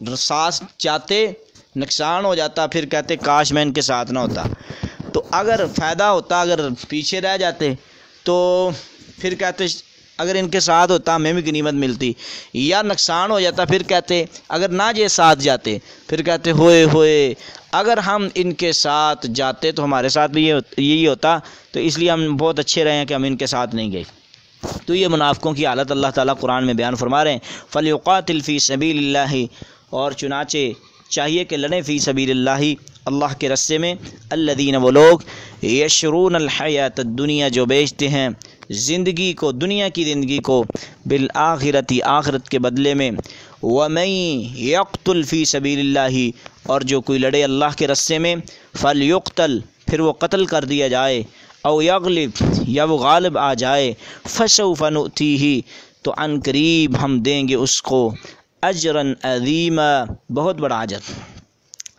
ساتھ جاتے نقصان ہو جاتا، پھر کہتے کاش میں ان کے ساتھ نہ ہوتا۔ تو اگر فائدہ ہوتا، اگر پیچھے رہ جاتے تو پھر کہتے اگر ان کے ساتھ ہوتا ہمیں بھی غنیمت ملتی، یا نقصان ہو جاتا پھر کہتے اگر نہ یہ ساتھ جاتے پھر کہتے ہوئے ہوئے اگر ہم ان کے ساتھ جاتے تو ہمارے ساتھ بھی یہی ہوتا، تو اس لیے ہم بہت اچھے رہے ہیں کہ ہم ان کے ساتھ نہیں گئے۔ تو یہ منافقوں کی حالت اللہ تعالیٰ قرآن میں بیان فرما رہے ہیں، فَلْيُقَاتِلْ فِي سَبِيلِ اللَّهِ، اور چنانچہ چاہیے کہ لڑیں فی سبیل اللہ، اللہ کے رستے میں، الذین، وہ لوگ، یشرون الحیات الدنیا، جو بیچتے ہیں زندگی کو، دنیا کی زندگی کو، بالآخرۃ، آخرت کے بدلے میں، ومن یقتل فی سبیل اللہ، اور جو کوئی لڑے اللہ کے رستے میں، فلیقتل، پھر وہ قتل کر دیا جائے، او یغلب، یا وہ غالب آ جائے، فسوف نؤتیہ، تو عن قریب ہم دیں گے اس کو، اجرا عظیما، بہت بڑا اجر۔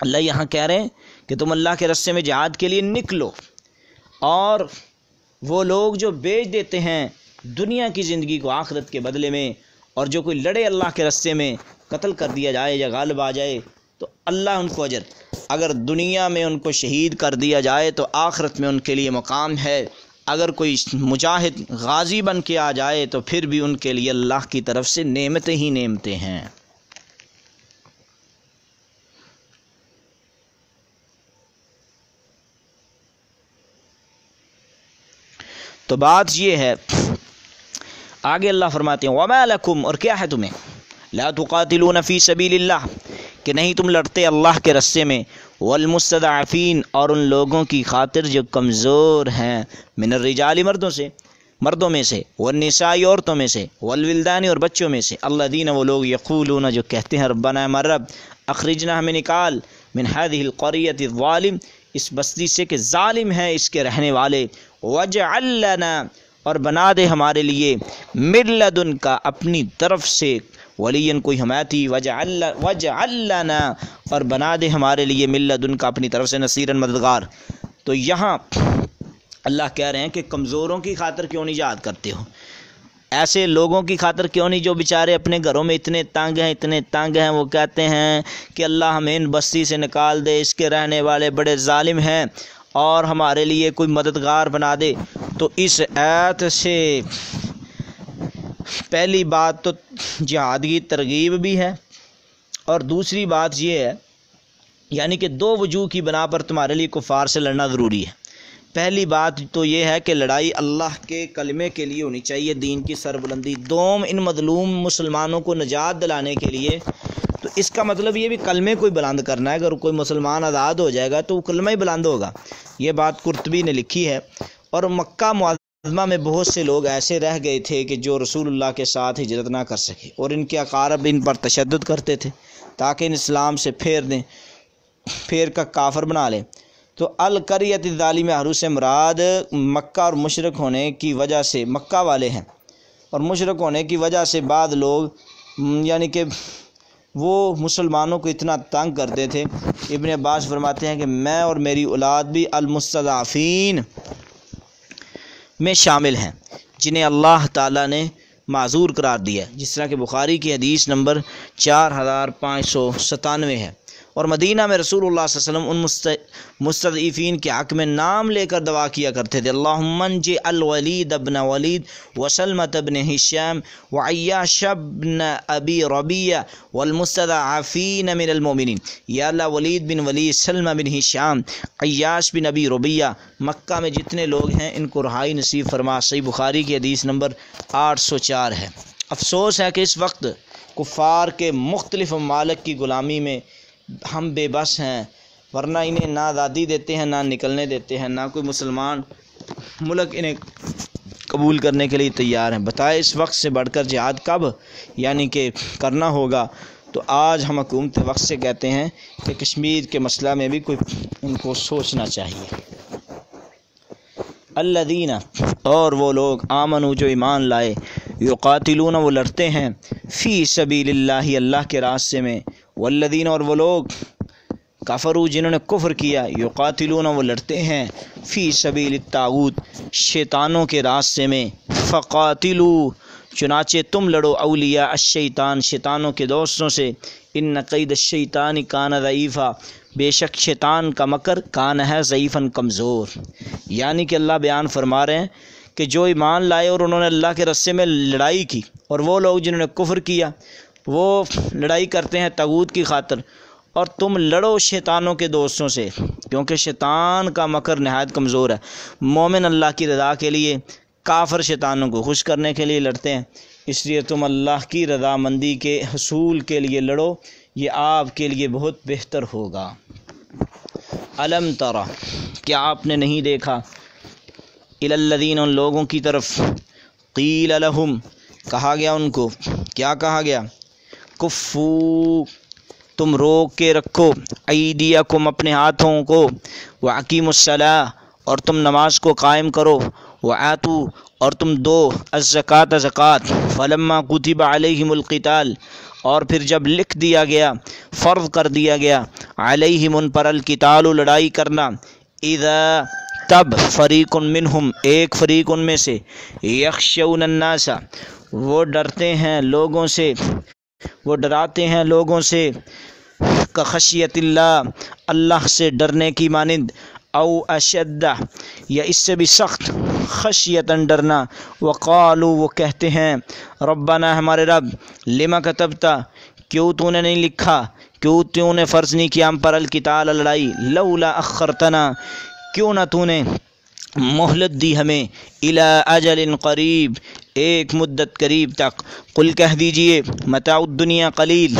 اللہ یہاں کہہ رہے ہیں کہ تم اللہ کے راستے میں جہاد کے لیے نکلو، اور وہ لوگ جو بیچ دیتے ہیں دنیا کی زندگی کو آخرت کے بدلے میں، اور جو کوئی لڑے اللہ کے راستے میں، قتل کر دیا جائے یا غالب آ جائے، تو اللہ ان کو اجر، اگر دنیا میں ان کو شہید کر دیا جائے تو آخرت میں ان کے لیے مقام ہے، اگر کوئی مجاہد غازی بن کے آ جائے تو پھر بھی ان کے لیے اللہ کی طرف سے نعمتیں ہی نعمتیں ہیں۔ تو بات یہ ہے، آگے اللہ فرماتے ہیں وَمَا لَكُمْ، اور کیا ہے تمہیں، لَا تُقَاتِلُونَ فِي سَبِيلِ اللَّهِ، کہ نہیں تم لڑتے اللہ کے راستے میں، وَالْمُسْتَضْعَفِينَ، اور ان لوگوں کی خاطر جو کمزور ہیں، من الرجال، مردوں میں سے، والنساء، عورتوں میں سے، والولدان، اور بچوں میں سے، الذین، وہ لوگ، یقولون، جو کہتے ہیں ربنا، ہمارا رب، اخرجنا، ہمیں نکال، من هذه القریۃ الظالم، اس بستی سے کہ ظالم ہے اس کے رہنے والے، وجعل لنا، اور بنا دے ہمارے لیے، من لدنک، اپنی طرف سے، ولین، کوئی حمایتی، وجعل لنا، اور بنا دے ہمارے لیے، من لدنک، اپنی طرف سے، نصیرا، مددگار۔ تو یہاں اللہ کہہ رہے ہیں کہ کمزوروں کی خاطر کیوں نہیں جہاد کرتے ہو، ایسے لوگوں کی خاطر کیوں نہیں جو بیچارے اپنے گھروں میں اتنے تنگ ہیں، وہ کہتے ہیں کہ اللہ ہمیں ان بستی سے نکال دے، اس کے رہنے والے بڑے ظالم ہیں، اور ہمارے لیے کوئی مددگار بنا دے۔ تو اس آیت سے پہلی بات تو جہاد کی ترغیب بھی ہے، اور دوسری بات یہ ہے، یعنی کہ دو وجوہ کی بنا پر تمہارے لیے کفار سے لڑنا ضروری ہے۔ پہلی بات تو یہ ہے کہ لڑائی اللہ کے کلمے کے لیے ہونی چاہیے، دین کی سربلندی۔ دوم، ان مظلوم مسلمانوں کو نجات دلانے کے لیے، تو اس کا مطلب یہ بھی کلمے کو ہی بلند کرنا ہے۔ اگر کوئی مسلمان آزاد ہو جائے گا تو وہ کلمہ ہی بلند ہوگا، یہ بات قرطبی نے لکھی ہے۔ اور مکہ معظمہ میں بہت سے لوگ ایسے رہ گئے تھے کہ جو رسول اللہ کے ساتھ ہجرت نہ کر سکے، اور ان کے اقارب ان پر تشدد کرتے تھے تاکہ ان اسلام سے پھیر کر کافر بنا لیں۔ تو القریۃ الظالمہ، حروف سے مراد مکہ اور مشرک ہونے کی وجہ سے، مکہ والے ہیں، اور مشرک ہونے کی وجہ سے بعض لوگ، یعنی کہ وہ مسلمانوں کو اتنا تنگ کرتے تھے۔ ابن عباس فرماتے ہیں کہ میں اور میری اولاد بھی المستضعفین میں شامل ہیں، جنہیں اللہ تعالیٰ نے معذور قرار دیا ہے، جس طرح کہ بخاری کی حدیث نمبر 4597 ہے۔ اور مدینہ میں رسول اللہ صلی اللہ علیہ وسلم ان مستضعفین کے حق میں نام لے کر دعا کیا کرتے تھے، اللہم انجِ الولید ابن ولید وسلمۃ ابن ہشام وعیاش ابن ابی ربیعہ والمستضعفین من المؤمنین، یا اللہ ولید بن ولید، سلمہ بن ہشام، عیاش بن ابی ربیعہ، مکہ میں جتنے لوگ ہیں ان کو رہائی نصیب فرما۔ صحیح بخاری کی حدیث نمبر 804 ہے۔ افسوس ہے کہ اس وقت کفار کے مختلف ممالک کی غلامی میں ہم بے بس ہیں، ورنہ انہیں نہ آزادی دیتے ہیں، نہ نکلنے دیتے ہیں، نہ کوئی مسلمان ملک انہیں قبول کرنے کے لیے تیار ہیں۔ بتائے اس وقت سے بڑھ کر جہاد کب یعنی کہ کرنا ہوگا؟ تو آج ہم حکومت وقت سے کہتے ہیں کہ کشمیر کے مسئلہ میں بھی کوئی ان کو سوچنا چاہیے۔ الذین، اور وہ لوگ، آمنو، جو ایمان لائے، یقاتلون، وہ لڑتے ہیں، فی سبیل اللہ، اللہ کے راستے میں، والذین، اور وہ لوگ، کفروا، جنہوں نے کفر کیا، یقاتلون، وہ لڑتے ہیں، فی سبیل الطاغوت، شیطانوں کے راستے میں، فقاتلوا، چنانچہ تم لڑو اولیاء الشیطان شیطانوں کے دوستوں سے، ان قید الشیطان کان ضعیفا بے شک شیطان کا مکر کان ہے ضعیفاً کمزور۔ یعنی کہ اللہ بیان فرما رہے ہیں کہ جو ایمان لائے اور انہوں نے اللہ کے رستے میں لڑائی کی، اور وہ لوگ جنہوں نے کفر کیا وہ لڑائی کرتے ہیں طاغوت کی خاطر، اور تم لڑو شیطانوں کے دوستوں سے، کیونکہ شیطان کا مکر نہایت کمزور ہے۔ مومن اللہ کی رضا کے لیے، کافر شیطانوں کو خوش کرنے کے لیے لڑتے ہیں، اس لیے تم اللہ کی رضامندی کے حصول کے لیے لڑو، یہ آپ کے لیے بہت بہتر ہوگا۔ الم ترى کیا آپ نے نہیں دیکھا، الی الذین ان لوگوں کی طرف، قیل لہم کہا گیا ان کو، کیا کہا گیا، کفو تم روک کے رکھو، ایدیکم اپنے ہاتھوں کو، واقیموا الصلاۃ اور تم نماز کو قائم کرو، وآتوا اور تم دو الزکوٰۃ زکوٰۃ، فلما کتب علیہم القتال اور پھر جب لکھ دیا گیا، فرض کر دیا گیا، علیہم ان پر القتال لڑائی کرنا، اذا تب فریق منہم ایک فریق ان میں سے، یخشون الناس وہ ڈرتے ہیں لوگوں سے، وہ ڈراتے ہیں لوگوں سے، کخشیت اللہ اللہ سے ڈرنے کی مانند، او اشد یا اس سے بھی سخت، خشیتاً ڈرنا، وقالو وہ کہتے ہیں، ربنا ہمارے رب، لما کتبت کیوں تو نے نہیں لکھا، کیوں تو نے فرض نہیں کیا ہم پر القتال لڑائی، لولا اخرتنا کیوں نہ تو نے مہلت دی ہمیں، الی اجل قریب ایک مدت قریب تک، قل کہہ دیجئے متاع الدنیا قلیل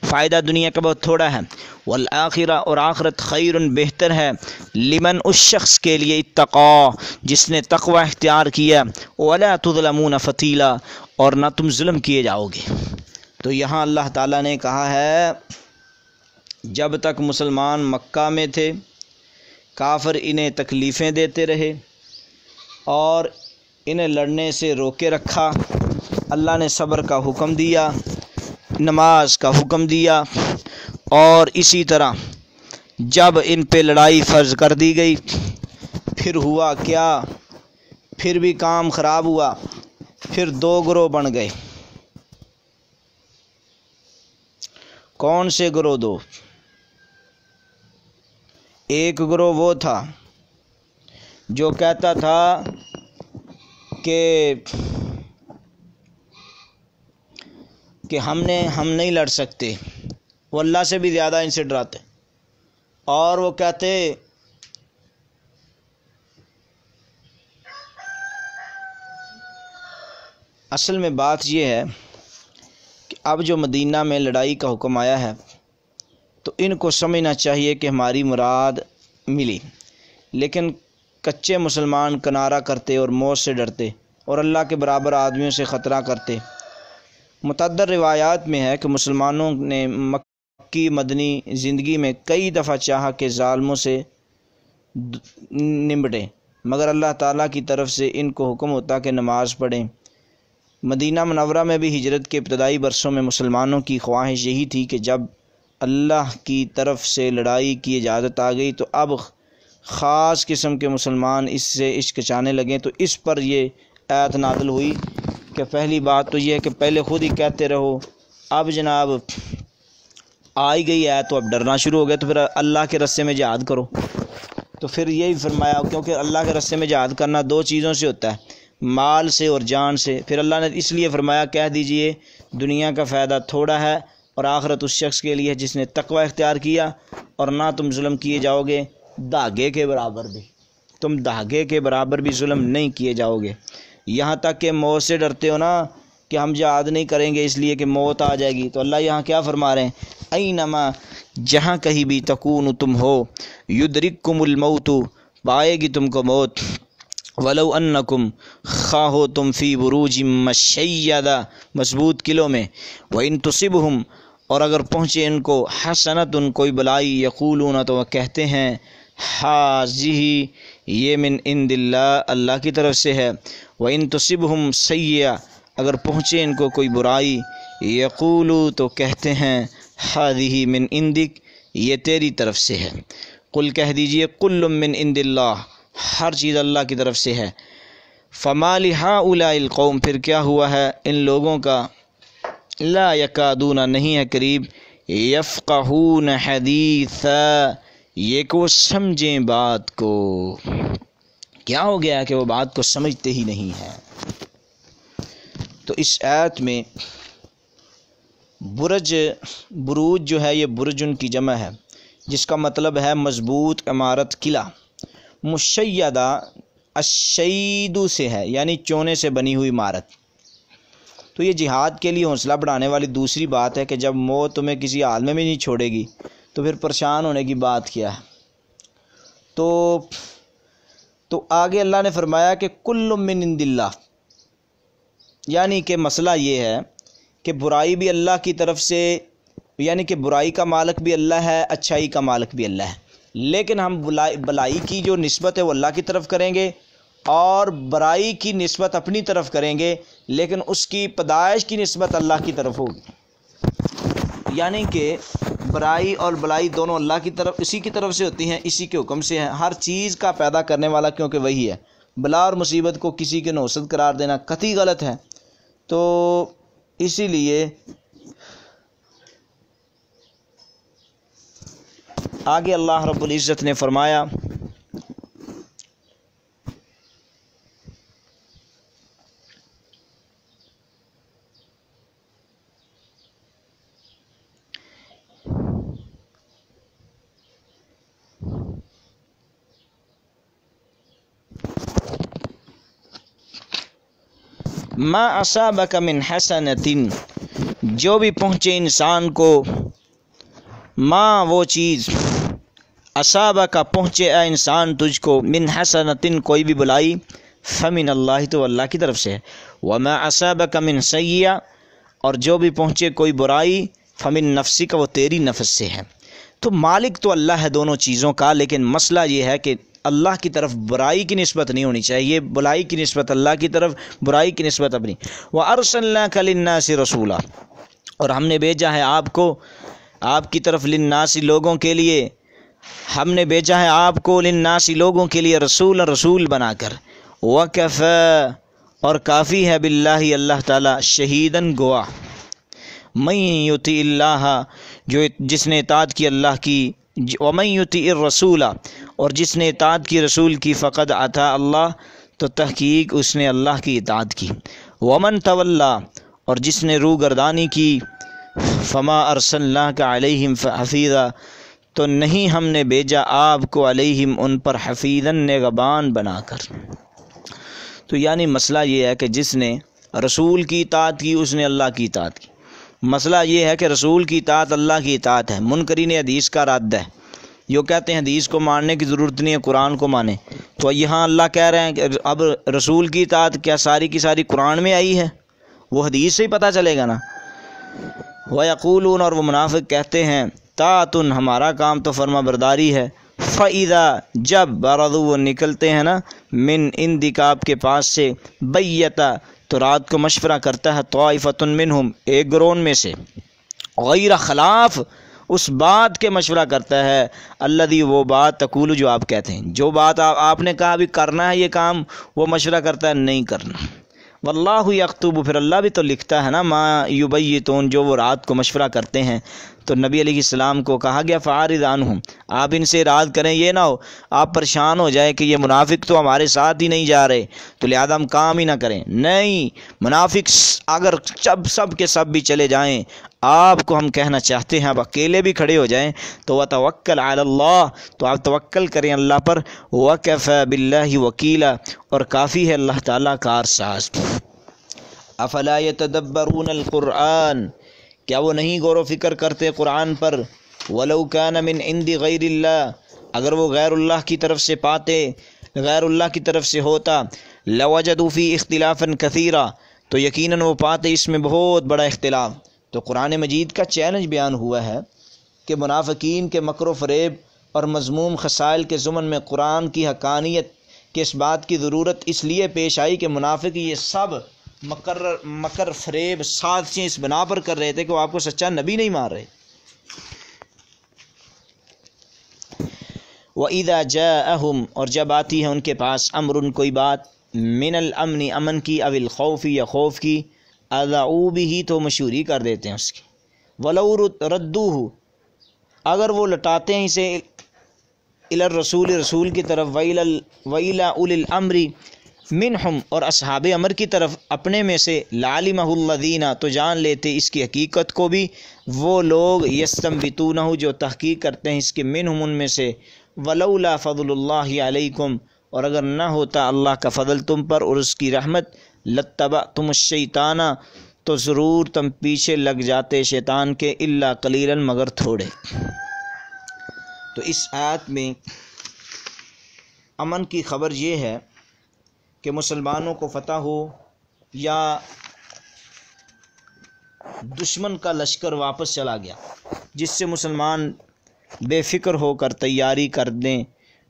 فائدہ دنیا کا بہت تھوڑا ہے، والآخرہ اور آخرت خیر بہتر ہے، لمن اس شخص کے لیے اتقا جس نے تقوی اختیار کیا، ولا تظلمون فتیلا اور نہ تم ظلم کیے جاؤ گے۔ تو یہاں اللہ تعالیٰ نے کہا ہے جب تک مسلمان مکہ میں تھے کافر انہیں تکلیفیں دیتے رہے اور انہیں لڑنے سے روکے رکھا، اللہ نے صبر کا حکم دیا، نماز کا حکم دیا، اور اسی طرح جب ان پہ لڑائی فرض کر دی گئی پھر ہوا کیا، پھر بھی کام خراب ہوا، پھر دو گروہ بن گئے۔ کون سے گروہ؟ دو۔ ایک گروہ وہ تھا جو کہتا تھا کہ ہم نہیں لڑ سکتے، وہ اللہ سے بھی زیادہ ان سے ڈراتے، اور وہ کہتے اصل میں بات یہ ہے کہ اب جو مدینہ میں لڑائی کا حکم آیا ہے تو ان کو سمجھنا چاہیے کہ ہماری مراد ملی، لیکن کچے مسلمان کنارہ کرتے اور موت سے ڈرتے اور اللہ کے برابر آدمیوں سے خطرہ کرتے۔ متعدد روایات میں ہے کہ مسلمانوں نے مکی مدنی زندگی میں کئی دفعہ چاہا کہ ظالموں سے نمٹیں، مگر اللہ تعالیٰ کی طرف سے ان کو حکم ہوتا کہ نماز پڑھیں۔ مدینہ منورہ میں بھی ہجرت کے ابتدائی برسوں میں مسلمانوں کی خواہش یہی تھی کہ جب اللہ کی طرف سے لڑائی کی اجازت آ گئی تو اب خاص قسم کے مسلمان اس سے ہچکچانے لگیں، تو اس پر یہ آیت نازل ہوئی کہ پہلی بات تو یہ ہے کہ پہلے خود ہی کہتے رہو، اب جناب آئی گئی آیت تو اب ڈرنا شروع ہو گیا، تو پھر اللہ کے راستے میں جہاد کرو۔ تو پھر یہی فرمایا، کیونکہ اللہ کے راستے میں جہاد کرنا دو چیزوں سے ہوتا ہے، مال سے اور جان سے۔ پھر اللہ نے اس لیے فرمایا کہہ دیجئے دنیا کا فائدہ تھوڑا ہے اور آخرت اس شخص کے لیے جس نے تقوی اختیار کیا، اور نہ تم ظلم کیے جاؤ گے دھاگے کے برابر بھی، تم دھاگے کے برابر بھی ظلم نہیں کیے جاؤ گے۔ یہاں تک کہ موت سے ڈرتے ہو نا کہ ہم جہاد نہیں کریں گے اس لیے کہ موت آ جائے گی، تو اللہ یہاں کیا فرما رہے ہیں، اینما جہاں کہیں بھی تکون تم ہو، یدرککم الموت پائے گی تم کو موت، ولو انکم خواہ ہو تم فی بروج مشیدہ مضبوط قلعوں میں، وان تصبہم اور اگر پہنچے ان کو حسنت ان کوئی بلائی، یقولون تو وہ کہتے ہیں حاذہ یہ من عند اللہ اللہ کی طرف سے ہے، وان تصبہم سیئہ اگر پہنچے ان کو کوئی برائی، یقولو تو کہتے ہیں حاذہ من عندک یہ تیری طرف سے ہے، قل کہہ دیجئے کل من عند اللہ ہر چیز اللہ کی طرف سے ہے، فما لہؤلاء القوم، پھر کیا ہوا ہے ان لوگوں کا، لا یکادون نہیں ہے قریب، یفقہون حدیثا یہ کہ وہ سمجھیں بات کو، کیا ہو گیا ہے کہ وہ بات کو سمجھتے ہی نہیں ہیں۔ تو اس آیت میں بروج جو ہے یہ برجن کی جمع ہے، جس کا مطلب ہے مضبوط عمارت، قلعہ۔ مشیدہ الشید سے ہے، یعنی چونے سے بنی ہوئی عمارت۔ تو یہ جہاد کے لیے حوصلہ بڑھانے والی دوسری بات ہے کہ جب موت تمہیں کسی حال میں بھی نہیں چھوڑے گی تو پھر پریشان ہونے کی بات کیا ہے۔ تو آگے اللہ نے فرمایا کہ کل من عند اللہ، یعنی کہ مسئلہ یہ ہے کہ برائی بھی اللہ کی طرف سے، یعنی کہ برائی کا مالک بھی اللہ ہے، اچھائی کا مالک بھی اللہ ہے، لیکن ہم بلائی کی جو نسبت ہے وہ اللہ کی طرف کریں گے اور برائی کی نسبت اپنی طرف کریں گے، لیکن اس کی پیدائش کی نسبت اللہ کی طرف ہوگی۔ یعنی کہ برائی اور بلائی دونوں اللہ کی طرف، اسی کی طرف سے ہوتی ہیں، اسی کے حکم سے ہیں۔ ہر چیز کا پیدا کرنے والا کیونکہ وہی ہے۔ بلا اور مصیبت کو کسی کے نوسط قرار دینا قطعی غلط ہے۔ تو اسی لیے آگے اللہ رب العزت نے فرمایا ما اصابک من حسنۃ، جو بھی پہنچے انسان کو، ما وہ چیز، اصابک پہنچے اے انسان تجھ کو، من حسنۃ کوئی بھی بلائی، فمن اللہ تو اللہ کی طرف سے ہے، وما اصابک من سیئہ اور جو بھی پہنچے کوئی برائی، فمن نفسک وہ تیری نفس سے ہے۔ تو مالک تو اللہ ہے دونوں چیزوں کا، لیکن مسئلہ یہ ہے کہ اللہ کی طرف برائی کی نسبت نہیں ہونی چاہیے، بلائی کی نسبت اللہ کی طرف، برائی کی نسبت اپنی۔ وَأَرْسَلْنَاكَ لِلنَّاسِ رَسُولًا، اور ہم نے بھیجا ہے آپ کو، آپ کی طرف، للناس لوگوں کے لیے، ہم نے بھیجا ہے آپ کو، للناس لوگوں کے لیے، رسول بنا کر، وَكَفَى اور کافی ہے، باللہ اللہ تعالیٰ، شہیداً گواہ، مَن یُطِعِ اللہ جو جس نے اطاعت کی اللہ کی، وَمَن یُطِعِ الرَّسُولَ اور جس نے اطاعت کی رسول کی، فقد اطاع اللہ تو تحقیق اس نے اللہ کی اطاعت کی، وَمَن تَوَلَّى اور جس نے روگردانی کی، فما ارسلناک علیہم حفیظا تو نہیں ہم نے بھیجا آپ کو، علیہم ان پر، حفیظاً نگہبان بنا کر۔ تو یعنی مسئلہ یہ ہے کہ جس نے رسول کی اطاعت کی اس نے اللہ کی اطاعت کی۔ مسئلہ یہ ہے کہ رسول کی اطاعت اللہ کی اطاعت ہے۔ منکرین حدیث کا رد ہے، جو کہتے ہیں حدیث کو ماننے کی ضرورت نہیں ہے، قرآن کو مانیں۔ تو یہاں اللہ کہہ رہے ہیں کہ اب رسول کی اطاعت کیا ساری کی ساری قرآن میں آئی ہے؟ وہ حدیث سے ہی پتہ چلے گا نا۔ وَيَقُولُونَ اور وہ منافق کہتے ہیں، طاعتٌ ہمارا کام تو فرما برداری ہے، فَإِذَا جب بَرَضُوا وہ نکلتے ہیں نا، من عندک آپ کے پاس سے، بَيَّتَ تو رات کو مشورہ کرتا ہے، طائفۃ منہم ایک گروہ میں سے، غیر خلاف اس بات کے مشورہ کرتا ہے، الذی وہ بات، تقول جو آپ کہتے ہیں، جو بات آپ نے کہا بھی کرنا ہے یہ کام، وہ مشورہ کرتا ہے نہیں کرنا۔ واللہ یکتب پھر اللہ بھی تو لکھتا ہے نا، ما یبیتون جو وہ رات کو مشورہ کرتے ہیں۔ تو نبی علیہ السلام کو کہا گیا فاعرض عنہم آپ ان سے اراد کریں، یہ نہ ہو آپ پریشان ہو جائیں کہ یہ منافق تو ہمارے ساتھ ہی نہیں جا رہے تو لہذا ہم کام ہی نہ کریں۔ نہیں، منافق اگر سب کے سب بھی چلے جائیں، آپ کو ہم کہنا چاہتے ہیں آپ اکیلے بھی کھڑے ہو جائیں تو وتوکل علی اللہ تو آپ توکل کریں اللہ پر، وکفی باللہ وکیلا اور کافی ہے اللہ تعالیٰ کارساز۔ افلا یتدبرون القرآن کیا وہ نہیں غور و فکر کرتے قرآن پر؟ ولو کان من عند غیر اللہ اگر وہ غیر اللہ کی طرف سے پاتے، غیر اللہ کی طرف سے ہوتا، لوجدوا فی اختلافا کثیرا تو یقیناً وہ پاتے اس میں بہت بڑا اختلاف۔ تو قرآن مجید کا چیلنج بیان ہوا ہے کہ منافقین کے مکر و فریب اور مذموم خصائل کے ضمن میں قرآن کی حقانیت کے اس بات کی ضرورت اس لیے پیش آئی کہ منافق یہ سب مکر فریب سازشیں اس بنا پر کر رہے تھے کہ وہ آپ کو سچا نبی نہیں مان رہے۔ وَإِذَا جَاءَهُمْ اور جب آتی ہے ان کے پاس، امر کوئی بات، من الامن امن کی، او الخوف یا خوف کی، اذعوا بھی تو مشہوری کر دیتے ہیں اس کی، ولو ردوہ اگر وہ لٹاتے ہیں اسے الی الرسول رسول کی طرف، وإلی اولی الامر منہم اور اصحاب امر کی طرف اپنے میں سے، لعلمہ الذین تو جان لیتے اس کی حقیقت کو بھی وہ لوگ، یستنبطونہ جو تحقیق کرتے ہیں اس کے، منہم ان میں سے، ولولا فضل اللہ علیکم اور اگر نہ ہوتا اللہ کا فضل تم پر اور اس کی رحمت، لاتبعتم الشیطان تو ضرور تم پیچھے لگ جاتے شیطان کے، الا قلیلا مگر تھوڑے۔ تو اس آیت میں امن کی خبر یہ ہے کہ مسلمانوں کو فتح ہو یا دشمن کا لشکر واپس چلا گیا، جس سے مسلمان بے فکر ہو کر تیاری کر دیں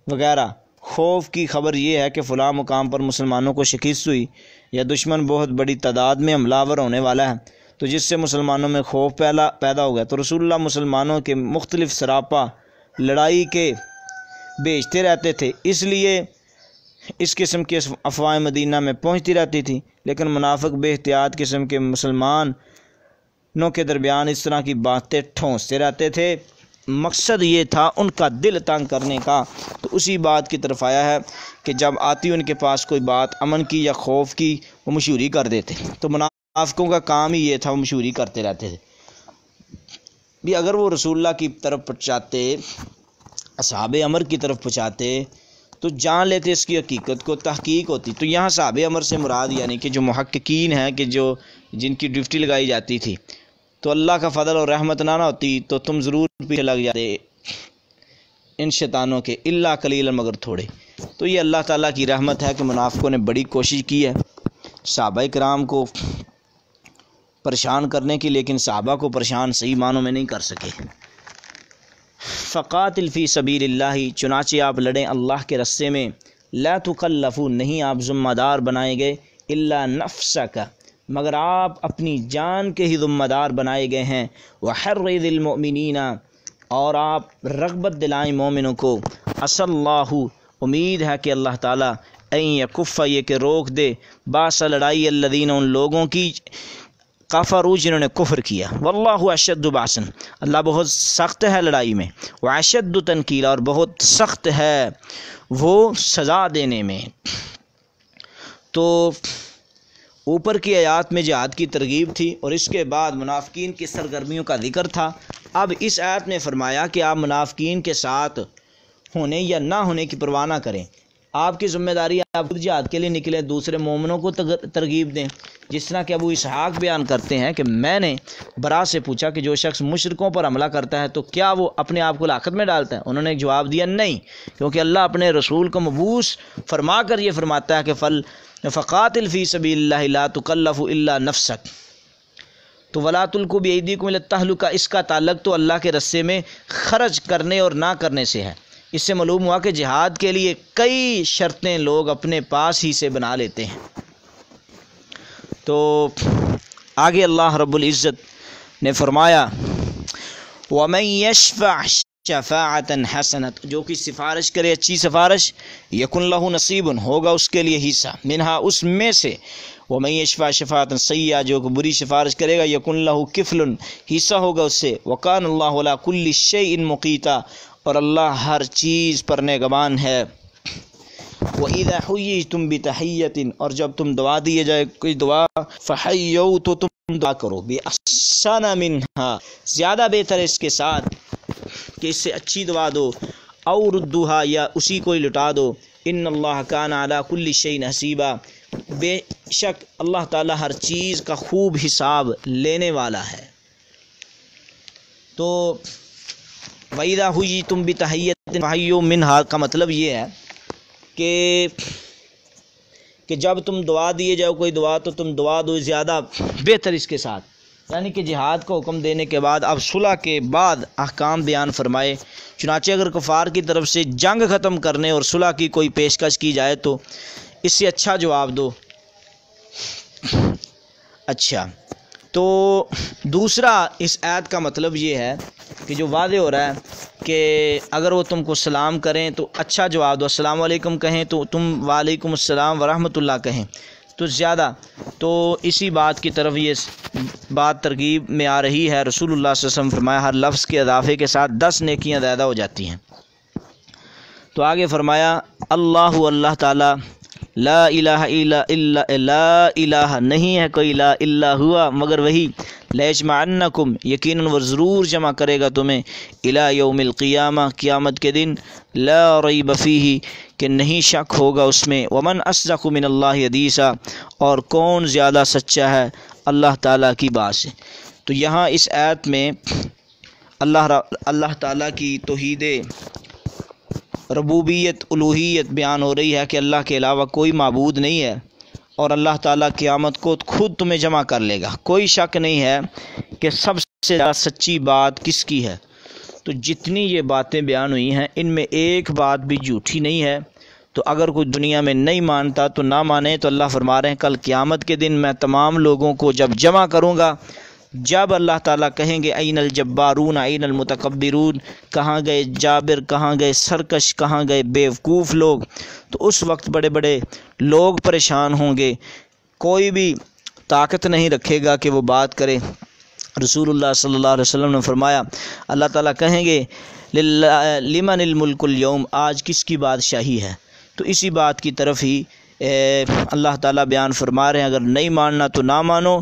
وغیرہ۔ خوف کی خبر یہ ہے کہ فلاں مقام پر مسلمانوں کو شکست ہوئی یا دشمن بہت بڑی تعداد میں حملہ آور ہونے والا ہے، تو جس سے مسلمانوں میں خوف پیدا ہو گیا۔ تو رسول اللہ مسلمانوں کے مختلف سراپا لڑائی کے بھیجتے رہتے تھے، اس لیے اس قسم کی افواہیں مدینہ میں پہنچتی رہتی تھیں، لیکن منافق بے احتیاط قسم کے مسلمانوں کے درمیان اس طرح کی باتیں ٹھونستے رہتے تھے، مقصد یہ تھا ان کا دل تنگ کرنے کا۔ تو اسی بات کی طرف آیا ہے کہ جب آتی ان کے پاس کوئی بات امن کی یا خوف کی، وہ مشہوری کر دیتے۔ تو منافقوں کا کام ہی یہ تھا، وہ مشہوری کرتے رہتے تھے بھی۔ اگر وہ رسول اللہ کی طرف پہنچاتے، اصحاب امر کی طرف پہنچاتے، تو جان لیتے اس کی حقیقت کو، تحقیق ہوتی۔ تو یہاں صحابہ امر سے مراد یعنی کہ جو محققین ہیں، کہ جن کی ڈیوٹی لگائی جاتی تھی، تو اللہ کا فضل اور رحمت نہ ہوتی تو تم ضرور پیچھے لگ جاتے ان شیطانوں کے، الا قلیلا مگر تھوڑے۔ تو یہ اللہ تعالیٰ کی رحمت ہے کہ منافقوں نے بڑی کوشش کی ہے صحابہ کرام کو پریشان کرنے کی، لیکن صحابہ کو پریشان صحیح معنوں میں نہیں کر سکے۔ فقاتل فی سبیل اللہ چنانچہ آپ لڑیں اللہ کے رستے میں، لا تکلفوا نہیں آپ ذمہ دار بنائے گئے، الا نفسک مگر آپ اپنی جان کے ہی ذمہ دار بنائے گئے ہیں، وحرض المؤمنین اور آپ رغبت دلائیں مومنوں کو، عسى اللہ امید ہے کہ اللہ تعالیٰ ان یکف یہ کہ روک دے، باس لڑائی الذین ان لوگوں کی، کفروا جنہوں نے کفر کیا، واللہ اشد باسا اللہ بہت سخت ہے لڑائی میں، واشد تنکیلا اور بہت سخت ہے وہ سزا دینے میں۔ تو اوپر کی آیات میں جہاد کی ترغیب تھی اور اس کے بعد منافقین کی سرگرمیوں کا ذکر تھا۔ اب اس آیت میں فرمایا کہ آپ منافقین کے ساتھ ہونے یا نہ ہونے کی پرواہ نہ کریں، آپ کی ذمہ داری آپ خود جہاد کے لیے نکلیں، دوسرے مومنوں کو ترغیب دیں۔ جس طرح کہ ابو اسحاق بیان کرتے ہیں کہ میں نے برا سے پوچھا کہ جو شخص مشرکوں پر حملہ کرتا ہے تو کیا وہ اپنے آپ کو ہلاکت میں ڈالتا ہے؟ انہوں نے جواب دیا نہیں، کیونکہ اللہ اپنے رسول کو مبعوث فرما کر یہ فرماتا ہے کہ فقاتل فی سبیل اللہ لا تکلف الا نفسک، تو ولا تلقوا بایدیکم الی التہلکہ اس کا تعلق تو اللہ کے رستے میں خرچ کرنے اور نہ کرنے سے ہے۔ اس سے معلوم ہوا کہ جہاد کے لیے کئی شرطیں لوگ اپنے پاس ہی سے بنا لیتے ہیں۔ تو آگے اللہ رب العزت نے فرمایا وَمَن يَشْفَعْ شَفَاعَةً حَسَنَةً جو کہ سفارش کرے اچھی سفارش، یکن لہ نصیب ہوگا اس کے لیے حصہ، منہا اس میں سے، وَمَن يَشْفَعْ شَفَاعَةً سیئۃ جو کہ بری سفارش کرے گا، یکن لہ کفل حصہ ہوگا اس سے، وَكَانَ اللَّهُ عَلَىٰ كُلِّ شَيْءٍ مُقِیتًا اور اللہ ہر چیز پر نگہبان ہے۔ وَإِذَا حُيِّيتُم بِتَحِيَّةٍ اور جب تم دعا دیے جائے کوئی دعا، فَحَيُّوا تو تم دعا کرو، بِأَحْسَنَ مِنْهَا زیادہ بہتر اس کے ساتھ کہ اس سے اچھی دعا دو، او ردوہا یا اسی کو ہی لٹا دو، ان اللہ کان علی کل شیء حسیبا بے شک اللہ تعالی ہر چیز کا خوب حساب لینے والا ہے۔ تو وَإِذَا حُيِّيتُم بِتَحِيَّةٍ فَحَيُّوا مِنْهَا کا مطلب یہ ہے کہ جب تم دعا دیے جاؤ کوئی دعا تو تم دعا دو زیادہ بہتر اس کے ساتھ، یعنی کہ جہاد کو حکم دینے کے بعد اب صلح کے بعد احکام بیان فرمائے۔ چنانچہ اگر کفار کی طرف سے جنگ ختم کرنے اور صلح کی کوئی پیشکش کی جائے تو اس سے اچھا جواب دو۔ اچھا، تو دوسرا اس آیت کا مطلب یہ ہے کہ جو واضح ہو رہا ہے کہ اگر وہ تم کو سلام کریں تو اچھا جواب دو، السلام علیکم کہیں تو تم وعلیکم السلام ورحمۃ اللہ کہیں تو زیادہ، تو اسی بات کی طرف یہ بات ترغیب میں آ رہی ہے۔ رسول اللہ صلی اللہ علیہ وسلم فرمایا ہر لفظ کے اضافے کے ساتھ 10 نیکیاں زیادہ ہو جاتی ہیں۔ تو آگے فرمایا اللہ تعالی لا الہ الا لا الہ، نہیں ہے کوئی لا الا ہوا مگر وہی، لیجمعنکم، یقیناً وہ ضرور جمع کرے گا تمہیں، الی یوم القیامہ، قیامت کے دن، لا ریب فیہ، کہ نہیں شک ہوگا اس میں، ومن اصدق من اللہ حدیثا، اور کون زیادہ سچا ہے اللہ تعالیٰ کی بات سے۔ تو یہاں اس آیت میں اللہ تعالیٰ کی توحید ربوبیت الوہیت بیان ہو رہی ہے کہ اللہ کے علاوہ کوئی معبود نہیں ہے، اور اللہ تعالیٰ قیامت کو خود تمہیں جمع کر لے گا۔ کوئی شک نہیں ہے کہ سب سے زیادہ سچی بات کس کی ہے۔ تو جتنی یہ باتیں بیان ہوئی ہیں ان میں ایک بات بھی جھوٹی نہیں ہے، تو اگر کوئی دنیا میں نہیں مانتا تو نہ مانے، تو اللہ فرما رہے ہیں کل قیامت کے دن میں تمام لوگوں کو جب جمع کروں گا، جب اللہ تعالیٰ کہیں گے این الجبارون این المتکبرون، کہاں گئے جابر، کہاں گئے سرکش، کہاں گئے بیوقوف لوگ، تو اس وقت بڑے بڑے لوگ پریشان ہوں گے، کوئی بھی طاقت نہیں رکھے گا کہ وہ بات کرے۔ رسول اللہ صلی اللہ علیہ وسلم نے فرمایا اللہ تعالیٰ کہیں گے لمن الملک اليوم، آج کس کی بادشاہی ہے، تو اسی بات کی طرف ہی اللہ تعالیٰ بیان فرما رہے ہیں اگر نہیں ماننا تو نہ مانو،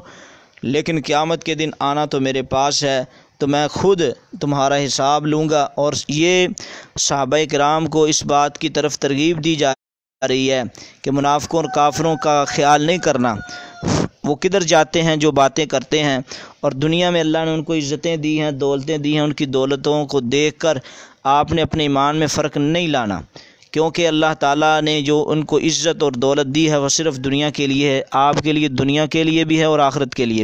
لیکن قیامت کے دن آنا تو میرے پاس ہے، تو میں خود تمہارا حساب لوں گا۔ اور یہ صحابہ کرام کو اس بات کی طرف ترغیب دی جا رہی ہے کہ منافقوں اور کافروں کا خیال نہیں کرنا، وہ کدھر جاتے ہیں جو باتیں کرتے ہیں، اور دنیا میں اللہ نے ان کو عزتیں دی ہیں، دولتیں دی ہیں، ان کی دولتوں کو دیکھ کر آپ نے اپنے ایمان میں فرق نہیں لانا، کیونکہ اللہ تعالیٰ نے جو ان کو عزت اور دولت دی ہے وہ صرف دنیا کے لیے ہے، آپ کے لیے دنیا کے لیے بھی ہے اور آخرت کے لیے بھی۔